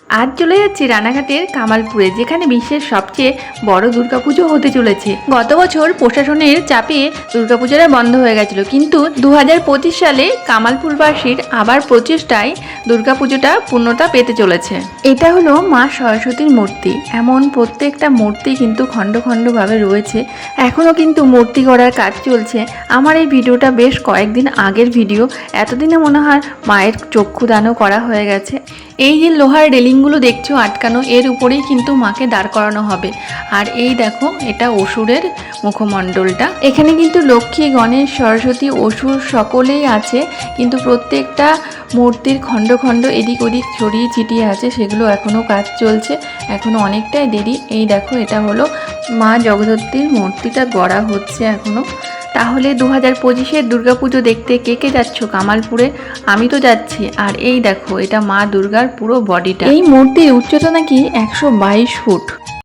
আজ চলে যাচ্ছি রানাঘাটের কামালপুরে, যেখানে বিশ্বের সবচেয়ে বড় দুর্গাপুজো হতে চলেছে। গত বছর প্রশাসনের চাপে দুর্গাপুজোটা বন্ধ হয়ে গেছিল, কিন্তু 2025 সালে কামালপুরবাসীর আবার প্রচেষ্টায় দুর্গাপুজোটা পূর্ণতা পেতে চলেছে। এটা হলো মা সরস্বতীর মূর্তি। এমন প্রত্যেকটা মূর্তি কিন্তু খণ্ড খণ্ডভাবে রয়েছে, এখনও কিন্তু মূর্তি গড়ার কাজ চলছে। আমার এই ভিডিওটা বেশ কয়েকদিন আগের ভিডিও, এতদিনে মনে হয় মায়ের চক্ষুদানও করা হয়ে গেছে। এই যে লোহার রেলিংগুলো দেখছো আটকানো, এর উপরেই কিন্তু মাকে দাঁড় করানো হবে। আর এই দেখো, এটা অসুরের মুখমণ্ডলটা। এখানে কিন্তু লক্ষ্মী, গণেশ, সরস্বতী, অসুর সকলেই আছে, কিন্তু প্রত্যেকটা মূর্তির খণ্ড খণ্ড এদিক ওদিক ছড়িয়ে ছিটিয়ে আছে, সেগুলো এখনও কাজ চলছে, এখনও অনেকটাই দেরি। এই দেখো, এটা হলো মা জগদ্ধাত্রীর মূর্তিটা গড়া হচ্ছে এখনও। তাহলে 2025-এর দুর্গাপুজো দেখতে কে কে যাচ্ছ কামালপুরে? আমি তো যাচ্ছি। আর এই দেখো, এটা মা দুর্গার পুরো বডিটা। এই মূর্তির উচ্চতা নাকি 122 ফুট।